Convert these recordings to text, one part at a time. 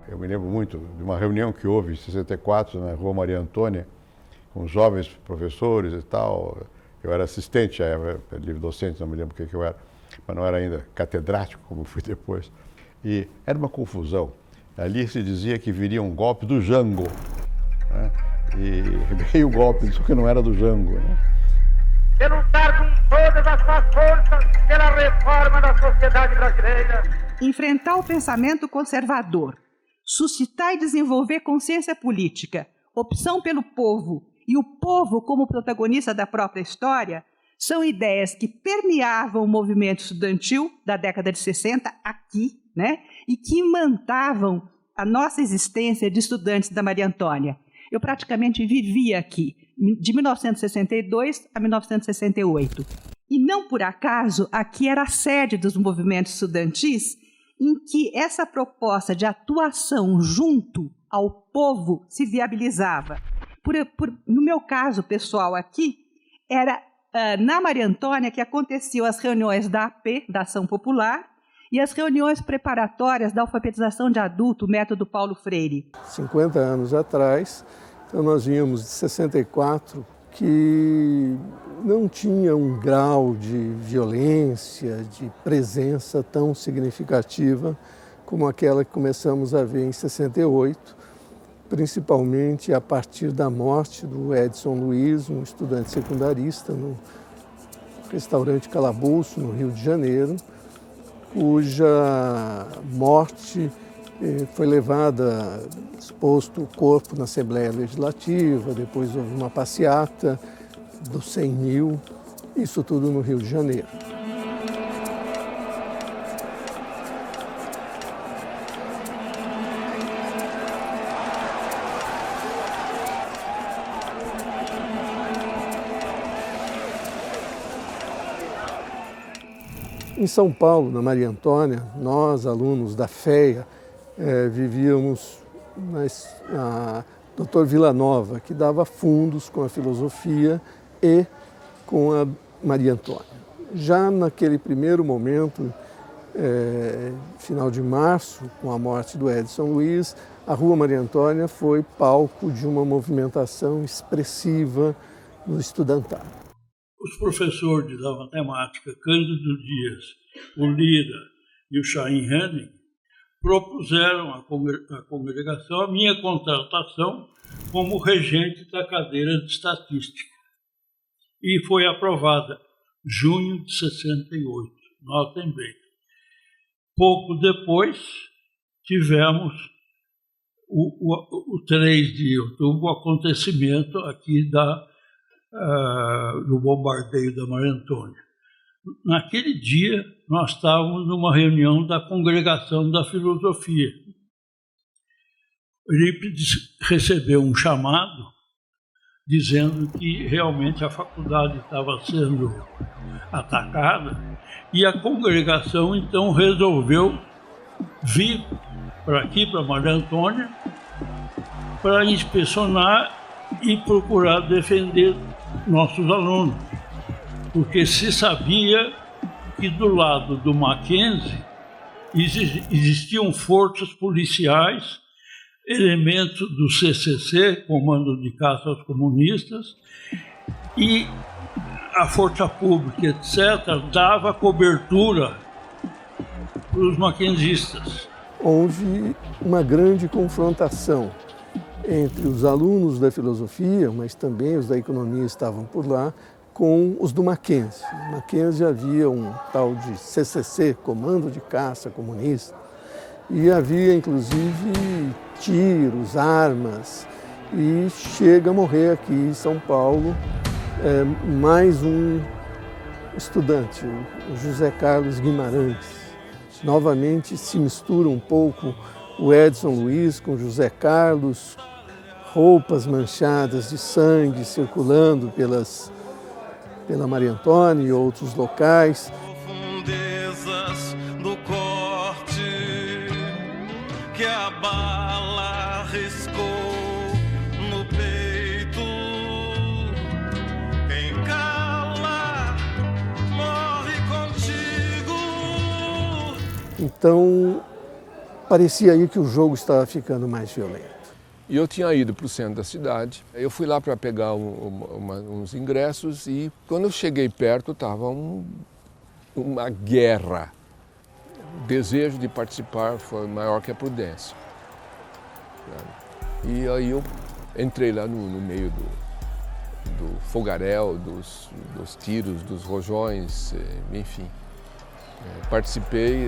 Eu me lembro muito de uma reunião que houve em 64 na Rua Maria Antônia, com jovens professores e tal. Eu era assistente, era livre docente, não me lembro o que eu era, mas não era ainda catedrático, como fui depois. E era uma confusão. Ali se dizia que viria um golpe do Jango, né? E veio o golpe, só que não era do Jango, né? De lutar com todas as suas forças pela reforma da sociedade brasileira. Enfrentar o pensamento conservador, suscitar e desenvolver consciência política, opção pelo povo e o povo como protagonista da própria história, são ideias que permeavam o movimento estudantil da década de 60 aqui, né? E que imantavam a nossa existência de estudantes da Maria Antônia. Eu praticamente vivia aqui, de 1962 a 1968. E não por acaso, aqui era a sede dos movimentos estudantis, em que essa proposta de atuação junto ao povo se viabilizava. No meu caso pessoal aqui, era na Maria Antônia que aconteciam as reuniões da AP, da Ação Popular, e as reuniões preparatórias da alfabetização de adulto, o método Paulo Freire. 50 anos atrás, então nós vínhamos de 64, que não tinha um grau de violência, de presença tão significativa como aquela que começamos a ver em 68, principalmente a partir da morte do Edson Luiz, um estudante secundarista no restaurante Calabouço, no Rio de Janeiro, cuja morte foi levada, exposto o corpo na Assembleia Legislativa, depois houve uma passeata dos 100 mil, isso tudo no Rio de Janeiro. Em São Paulo, na Maria Antônia, nós, alunos da FEA, vivíamos na Dr. Villanova, que dava fundos com a filosofia e com a Maria Antônia. Já naquele primeiro momento, final de março, com a morte do Edson Luiz, a Rua Maria Antônia foi palco de uma movimentação expressiva no estudantário. Os professores da matemática, Cândido Dias, o Lira e o Chaim Henning, propuseram à congregação a minha contratação como regente da cadeira de estatística. E foi aprovada, junho de 68, notem bem. Pouco depois, tivemos o 3 de outubro, o acontecimento aqui do bombardeio da Maria Antônia. Naquele dia, nós estávamos numa reunião da Congregação da Filosofia. Eurípides recebeu um chamado dizendo que realmente a faculdade estava sendo atacada e a congregação, então, resolveu vir para aqui, para Maria Antônia, para inspecionar e procurar defender nossos alunos, porque se sabia que do lado do Mackenzie existiam forças policiais, elementos do CCC, Comando de Caça aos Comunistas, e a força pública, etc., dava cobertura para os mackenzistas. Houve uma grande confrontação entre os alunos da filosofia, mas também os da economia estavam por lá, com os do Mackenzie. No Mackenzie havia um tal de CCC, Comando de Caça Comunista, e havia inclusive tiros, armas, e chega a morrer aqui em São Paulo mais um estudante, o José Carlos Guimarães. Novamente se mistura um pouco o Edson Luiz com José Carlos, roupas manchadas de sangue circulando pela Maria Antônia e outros locais. Profundezas do corte que a bala riscou no peito. Quem cala morre contigo. Então, parecia aí que o jogo estava ficando mais violento. E eu tinha ido para o centro da cidade, eu fui lá para pegar uns ingressos e quando eu cheguei perto estava uma guerra. O desejo de participar foi maior que a prudência. E aí eu entrei lá no meio do fogaréu, dos tiros, dos rojões, enfim. Participei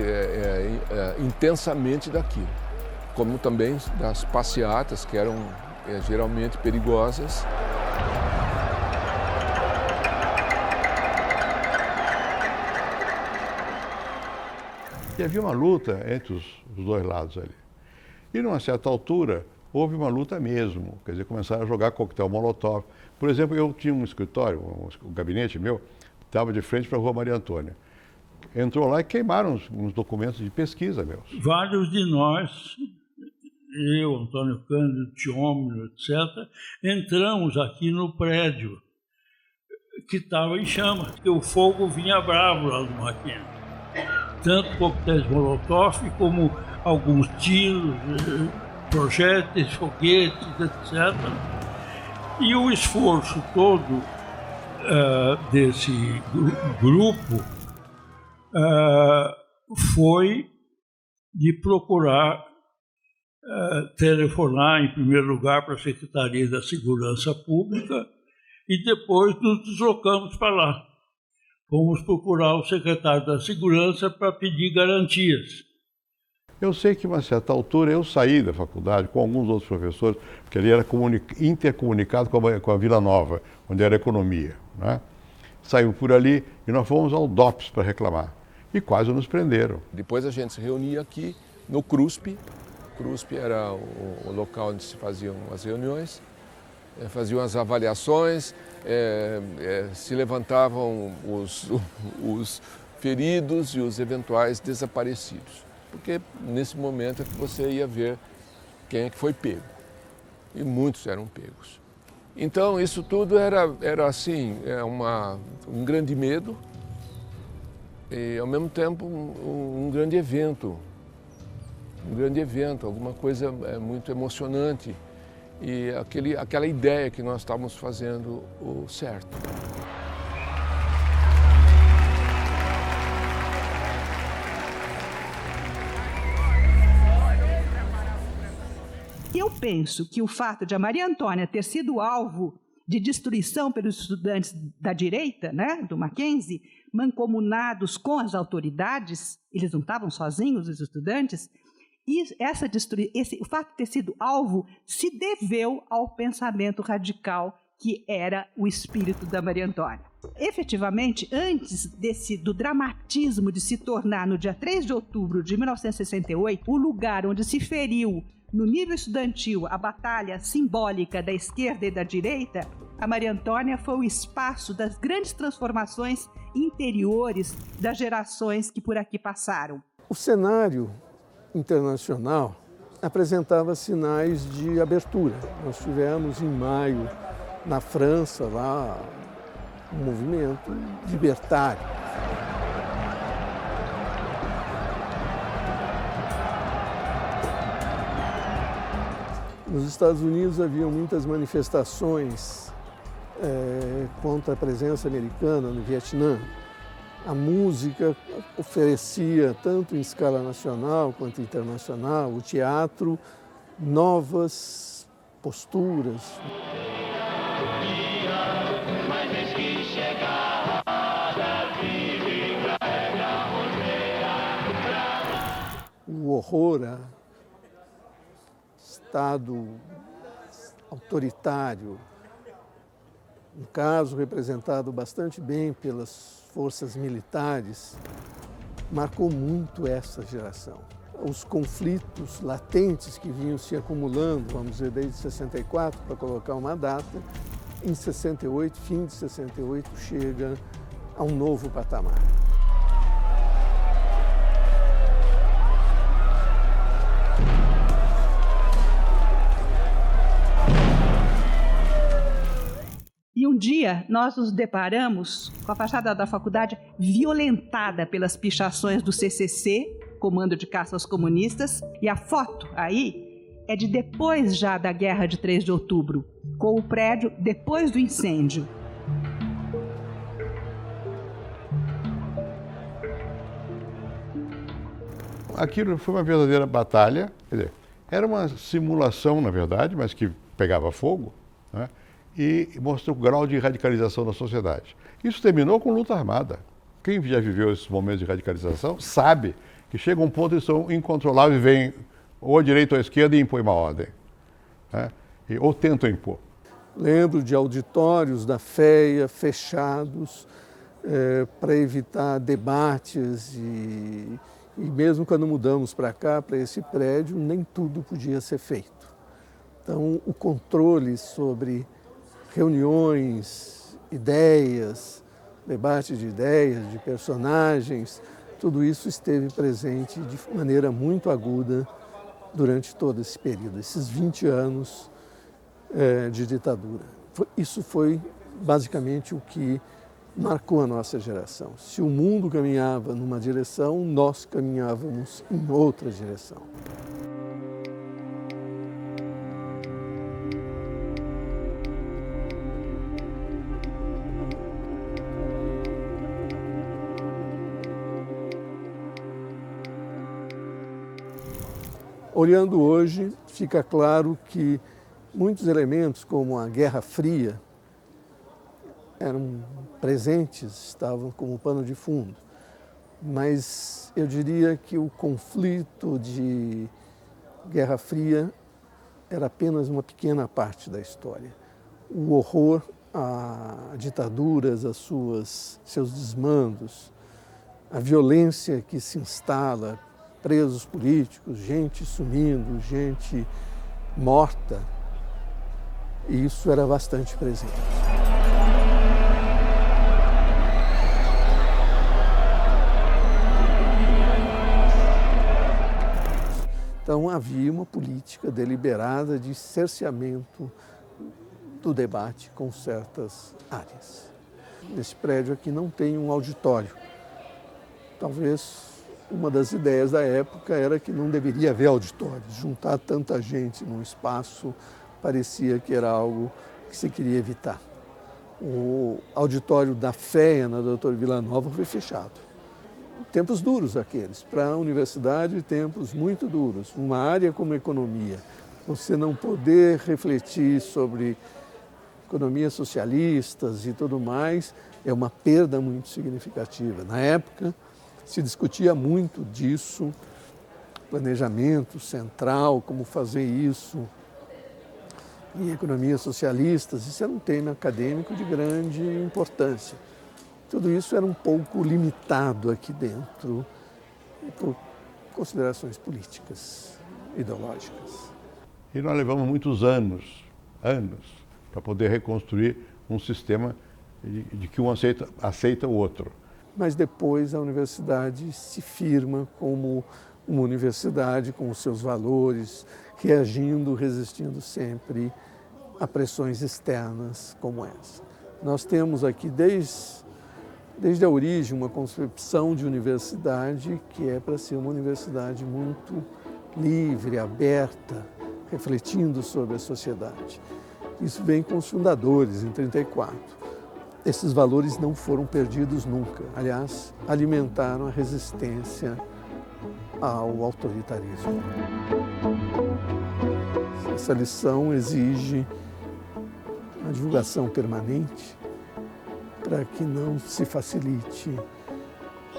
intensamente daquilo, como também das passeatas, que eram geralmente perigosas. E havia uma luta entre os dois lados ali. E numa certa altura, houve uma luta mesmo, quer dizer, começaram a jogar coquetel molotov. Por exemplo, eu tinha um escritório, um gabinete meu, estava de frente para a Rua Maria Antônia. Entrou lá e queimaram uns documentos de pesquisa meus. Vários de nós, eu, Antônio Cândido, Tiômino, etc., entramos aqui no prédio que estava em chamas, porque o fogo vinha bravo lá do Mackenzie. Tanto coquetéis molotov como alguns tiros, projéteis, foguetes, etc. E o esforço todo desse grupo foi de procurar telefonar, em primeiro lugar, para a Secretaria da Segurança Pública e depois nos deslocamos para lá. Fomos procurar o secretário da Segurança para pedir garantias. Eu sei que, a uma certa altura, eu saí da faculdade com alguns outros professores, porque ali era intercomunicado com a Vila Nova, onde era economia, né? Saímos por ali e nós fomos ao DOPS para reclamar. E quase nos prenderam. Depois a gente se reunia aqui no CRUSP. O CRUSP era o local onde se faziam as reuniões, faziam as avaliações, se levantavam os feridos e os eventuais desaparecidos. Porque nesse momento é que você ia ver quem é que foi pego. E muitos eram pegos. Então isso tudo era assim, um grande medo e ao mesmo tempo um grande evento. Alguma coisa muito emocionante. E aquela ideia que nós estávamos fazendo o certo. Eu penso que o fato de a Maria Antônia ter sido alvo de destruição pelos estudantes da direita, né, do Mackenzie, mancomunados com as autoridades, eles não estavam sozinhos, os estudantes, e o fato de ter sido alvo se deveu ao pensamento radical que era o espírito da Maria Antônia. Efetivamente, antes do dramatismo de se tornar, no dia 3 de outubro de 1968, o lugar onde se feriu, no nível estudantil, a batalha simbólica da esquerda e da direita, a Maria Antônia foi o espaço das grandes transformações interiores das gerações que por aqui passaram. O cenário internacional apresentava sinais de abertura. Nós tivemos em maio, na França, lá, um movimento libertário. Nos Estados Unidos havia muitas manifestações contra a presença americana no Vietnã. A música oferecia, tanto em escala nacional quanto internacional, o teatro, novas posturas. O horror, Estado autoritário, no caso representado bastante bem pelas forças militares, marcou muito essa geração. Os conflitos latentes que vinham se acumulando, vamos dizer, desde 64, para colocar uma data, em 68, fim de 68, chega a um novo patamar. E um dia nós nos deparamos com a fachada da faculdade violentada pelas pichações do CCC comando de caça aos comunistas, e a foto aí é de depois já da Guerra de 3 de outubro, com o prédio depois do incêndio. Aquilo foi uma verdadeira batalha, quer dizer, era uma simulação, na verdade, mas que pegava fogo, né? E mostrou o grau de radicalização da sociedade. Isso terminou com luta armada. Quem já viveu esses momentos de radicalização sabe que chega um ponto em que são incontroláveis, vem ou à direita ou à esquerda e impõe uma ordem, né? Ou tentam impor. Lembro de auditórios da FEA fechados para evitar debates e mesmo quando mudamos para cá, para esse prédio, nem tudo podia ser feito. Então, o controle sobre reuniões, ideias, debate de ideias, de personagens, tudo isso esteve presente de maneira muito aguda durante todo esse período, esses 20 anos de ditadura. Isso foi basicamente o que marcou a nossa geração. Se o mundo caminhava numa direção, nós caminhávamos em outra direção. Olhando hoje, fica claro que muitos elementos, como a Guerra Fria, eram presentes, estavam como pano de fundo. Mas eu diria que o conflito de Guerra Fria era apenas uma pequena parte da história. O horror a ditaduras, seus desmandos, a violência que se instala, presos políticos, gente sumindo, gente morta, e isso era bastante presente. Então havia uma política deliberada de cerceamento do debate com certas áreas. Nesse prédio aqui não tem um auditório. Talvez uma das ideias da época era que não deveria haver auditórios. Juntar tanta gente num espaço parecia que era algo que se queria evitar. O auditório da FEA, na Doutor Vila Nova, foi fechado. Tempos duros aqueles, para a universidade, tempos muito duros. Uma área como economia, você não poder refletir sobre economias socialistas e tudo mais, é uma perda muito significativa. Na época, se discutia muito disso, planejamento central, como fazer isso em economias socialistas. Isso era um tema acadêmico de grande importância. Tudo isso era um pouco limitado aqui dentro por considerações políticas, ideológicas. E nós levamos muitos anos, para poder reconstruir um sistema de que um aceita o outro. Mas depois a universidade se firma como uma universidade com os seus valores, reagindo, resistindo sempre a pressões externas como essa. Nós temos aqui desde a origem uma concepção de universidade que é para ser uma universidade muito livre, aberta, refletindo sobre a sociedade. Isso vem com os fundadores, em 1934. Esses valores não foram perdidos nunca. Aliás, alimentaram a resistência ao autoritarismo. Essa lição exige uma divulgação permanente para que não se facilite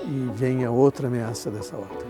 e venha outra ameaça dessa ordem.